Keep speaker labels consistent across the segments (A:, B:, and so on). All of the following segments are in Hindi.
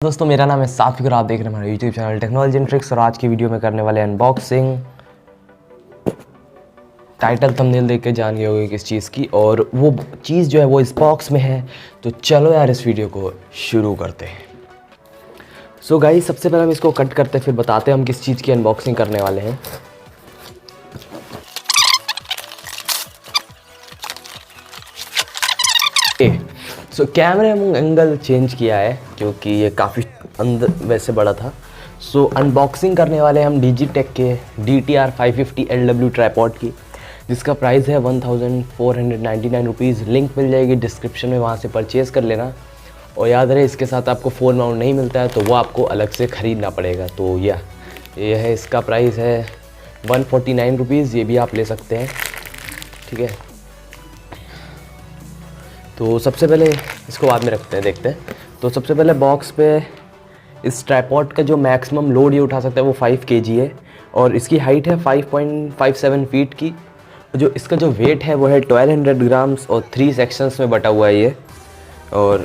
A: दोस्तों मेरा नाम है सात्विक और आप देख रहे हैं हमारा YouTube channel technology and tricks. और आज की वीडियो में करने वाले अनबॉक्सिंग। टाइटल थंबनेल देख के जान गए होंगे किस चीज़ की, और वो चीज़ जो है वो इस बॉक्स में है। तो चलो यार इस वीडियो को शुरू करते हैं। सो गाइस सबसे पहले हम इसको कट करते हैं, फिर बताते हैं हम किस चीज़ की अनबॉक्सिंग करने वाले हैं। सो कैमरे एंगल चेंज किया है क्योंकि ये काफ़ी अंदर वैसे बड़ा था। सो अनबॉक्सिंग करने वाले हम डिजिटेक के DTR 550 LW ट्राइपॉड की, जिसका प्राइस है 1499 रुपीज़। लिंक मिल जाएगी डिस्क्रिप्शन में, वहाँ से परचेज़ कर लेना। और याद रहे इसके साथ आपको फ़ोन माउंट नहीं मिलता है, तो वो आपको अलग से ख़रीदना पड़ेगा। तो ये है, इसका प्राइस है 149 रुपीज़। ये भी आप ले सकते हैं, ठीक है। तो सबसे पहले इसको बाद में रखते हैं, देखते हैं। तो सबसे पहले बॉक्स पे इस ट्राइपॉड का जो मैक्सिमम लोड ये उठा सकता है वो 5 kg है, और इसकी हाइट है 5.57 फीट की। जो इसका जो वेट है वो है 1200 ग्राम्स, और 3 सेक्शंस में बटा हुआ है ये। और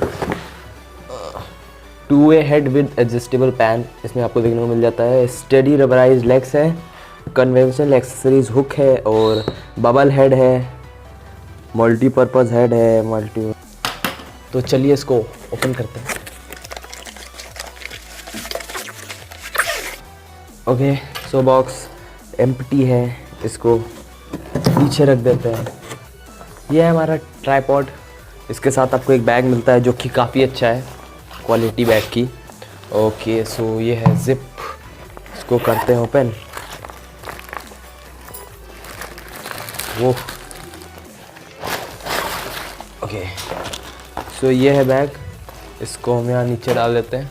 A: 2-way head with adjustable pan इसमें आपको देखने को मिल जाता है। स्टडी रबराइज लेग्स है, कन्वेंशनल एक्सेसरीज हुक है, और बबल हेड है, मल्टीपर्पज़ हेड है। तो चलिए इसको ओपन करते हैं। ओके, सो बॉक्स एम्प्टी है, इसको पीछे रख देते हैं। ये है हमारा ट्राइपॉड। इसके साथ आपको एक बैग मिलता है जो कि काफ़ी अच्छा है, क्वालिटी बैग की। ओके, सो ये है जिप, इसको करते हैं ओपन। वो ओके, सो ये है बैग, इसको हम यहाँ नीचे डाल देते हैं।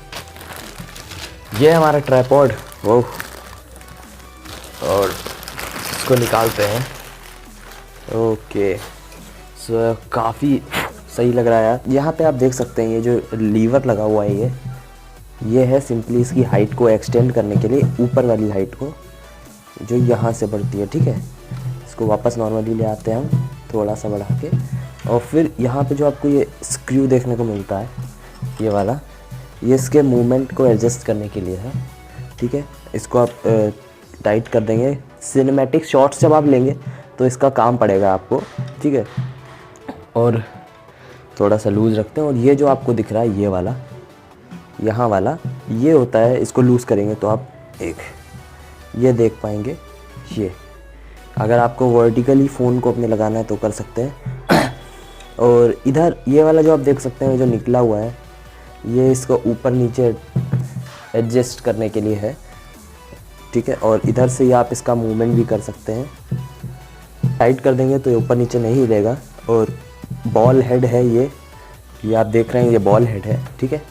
A: ये है हमारा ट्राइपॉड, वो, और इसको निकालते हैं। ओके, सो काफ़ी सही लग रहा है यार। यहाँ पे आप देख सकते हैं ये जो लीवर लगा हुआ है ये है सिंपली इसकी हाइट को एक्सटेंड करने के लिए, ऊपर वाली हाइट को जो यहाँ से बढ़ती है, ठीक है। इसको वापस नॉर्मली ले आते हैं हम, थोड़ा सा बढ़ा के। और फिर यहाँ पे जो आपको ये स्क्रू देखने को मिलता है, ये वाला, ये इसके मूवमेंट को एडजस्ट करने के लिए है, ठीक है। इसको आप टाइट कर देंगे। सिनेमैटिक शॉट्स जब आप लेंगे तो इसका काम पड़ेगा आपको, ठीक है। और थोड़ा सा लूज़ रखते हैं। और ये जो आपको दिख रहा है ये वाला, यहाँ वाला, ये होता है, इसको लूज़ करेंगे तो आप ये देख पाएंगे। ये अगर आपको वर्टिकली फ़ोन को अपने लगाना है तो कर सकते हैं। और इधर ये वाला जो आप देख सकते हैं जो निकला हुआ है, ये इसको ऊपर नीचे एडजस्ट करने के लिए है, ठीक है। और इधर से आप इसका मूवमेंट भी कर सकते हैं। टाइट कर देंगे तो ये ऊपर नीचे नहीं हिलेगा। और बॉल हेड है ये आप देख रहे हैं, ये बॉल हेड है, ठीक है।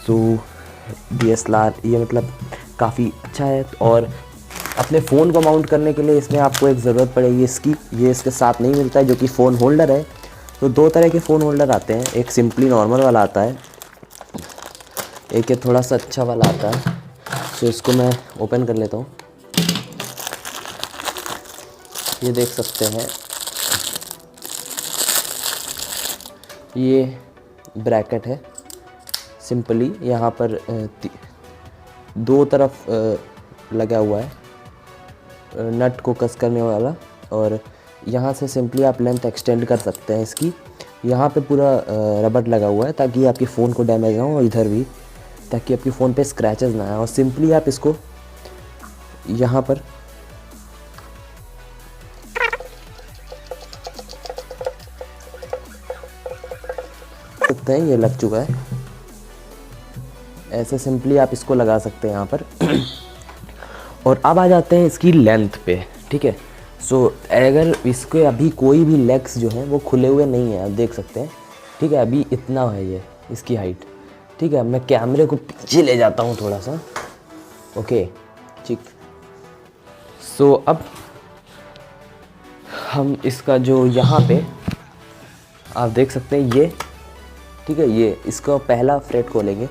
A: सो DSLR ये मतलब काफ़ी अच्छा है। और अपने फ़ोन को माउंट करने के लिए इसमें आपको एक ज़रूरत पड़ेगी इसकी, ये इसके साथ नहीं मिलता है, जो कि फ़ोन होल्डर है। तो 2 तरह के फ़ोन होल्डर आते हैं, एक सिंपली नॉर्मल वाला आता है, एक ये थोड़ा सा अच्छा वाला आता है। तो इसको मैं ओपन कर लेता हूँ। ये देख सकते हैं, ये ब्रैकेट है। सिंपली यहाँ पर 2 तरफ लगा हुआ है नट को कस करने वाला, और यहाँ से सिंपली आप लेंथ एक्सटेंड कर सकते हैं इसकी। यहाँ पे पूरा रबड़ लगा हुआ है ताकि आपके फ़ोन को डैमेज ना हो, और इधर भी ताकि आपके फ़ोन पे स्क्रैचेस ना आए। और सिंपली आप इसको यहाँ पर सकते हैं, ये लग चुका है। ऐसे सिंपली आप इसको लगा सकते हैं यहाँ पर। और अब आ जाते हैं इसकी लेंथ पे, ठीक है। सो अगर इसके अभी कोई भी लेग्स जो हैं वो खुले हुए नहीं हैं, आप देख सकते हैं, ठीक है। अभी इतना है ये इसकी हाइट, ठीक है। मैं कैमरे को पीछे ले जाता हूँ थोड़ा सा, ओके, ठीक। सो अब हम इसका जो यहाँ पे आप देख सकते हैं ये, ठीक है, ये इसका पहला फ्रेट खोलेंगे।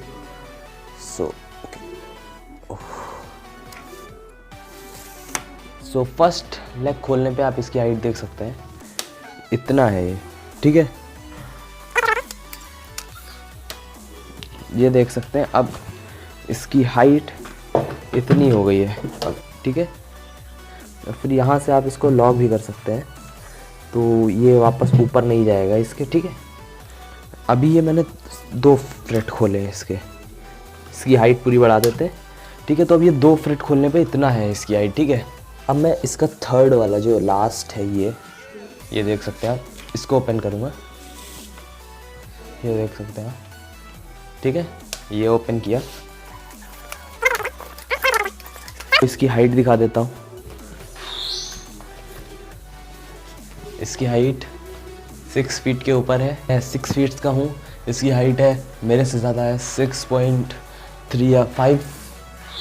A: सो फर्स्ट लेग खोलने पे आप इसकी हाइट देख सकते हैं, इतना है ये, ठीक है। ये देख सकते हैं अब इसकी हाइट इतनी हो गई है अब, ठीक है। और फिर यहाँ से आप इसको लॉक भी कर सकते हैं, तो ये वापस ऊपर नहीं जाएगा इसके, ठीक है। अभी ये मैंने 2 फ्रेट खोले हैं इसकी हाइट पूरी बढ़ा देते हैं, ठीक है। तो अब ये 2 फ्रेट खोलने पे इतना है इसकी हाइट, ठीक है। अब मैं इसका थर्ड वाला जो लास्ट है ये देख सकते हैं आप, इसको ओपन करूँगा, ये देख सकते हैं आप, ठीक है। ये ओपन किया, इसकी हाइट दिखा देता हूँ। इसकी हाइट 6 फीट के ऊपर है, मैं 6 फीट का हूँ। इसकी हाइट है मेरे से ज़्यादा है, 6.3 या 5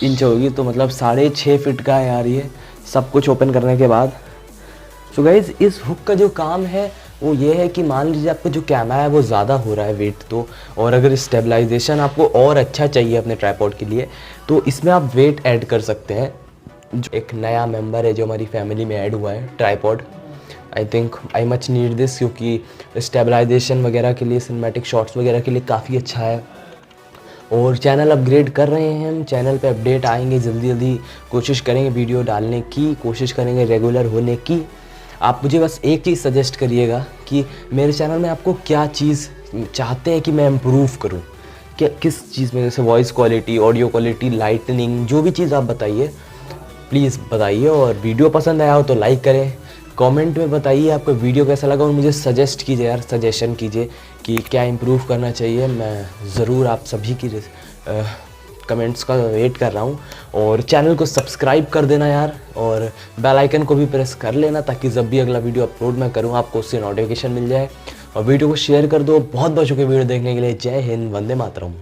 A: इंच होगी, तो मतलब 6.5 फीट का है यार ये सब कुछ ओपन करने के बाद। सो गाइज़, इस हुक का जो काम है वो ये है कि मान लीजिए आपका जो कैमरा है वो ज़्यादा हो रहा है वेट, तो और अगर स्टेबलाइजेशन आपको और अच्छा चाहिए अपने ट्राइपॉड के लिए, तो इसमें आप वेट ऐड कर सकते हैं। जो एक नया मेंबर है जो हमारी फैमिली में ऐड हुआ है, tripod, I think I much need this, क्योंकि स्टेबलाइजेशन वगैरह के लिए, सिनेमैटिक शॉट्स वगैरह के लिए काफ़ी अच्छा है। और चैनल अपग्रेड कर रहे हैं हम, चैनल पे अपडेट आएंगे जल्दी जल्दी, कोशिश करेंगे वीडियो डालने की, कोशिश करेंगे रेगुलर होने की। आप मुझे बस एक चीज़ सजेस्ट करिएगा कि मेरे चैनल में आपको क्या चीज़ चाहते हैं कि मैं इम्प्रूव करूं, क्या किस चीज़ में, जैसे voice quality, audio quality, lightning, जो भी चीज़ आप बताइए प्लीज़ बताइए। और वीडियो पसंद आया हो तो लाइक करें, कमेंट में बताइए आपको वीडियो कैसा लगा, और मुझे सजेस्ट कीजिए यार, सजेशन कीजिए कि क्या इम्प्रूव करना चाहिए। मैं ज़रूर आप सभी की कमेंट्स का वेट कर रहा हूँ। और चैनल को सब्सक्राइब कर देना यार, और बेल आइकन को भी प्रेस कर लेना, ताकि जब भी अगला वीडियो अपलोड मैं करूँ आपको उससे नोटिफिकेशन मिल जाए। और वीडियो को शेयर कर दो। बहुत बहुत शुक्रिया वीडियो देखने के लिए। जय हिंद, वंदे मातरम।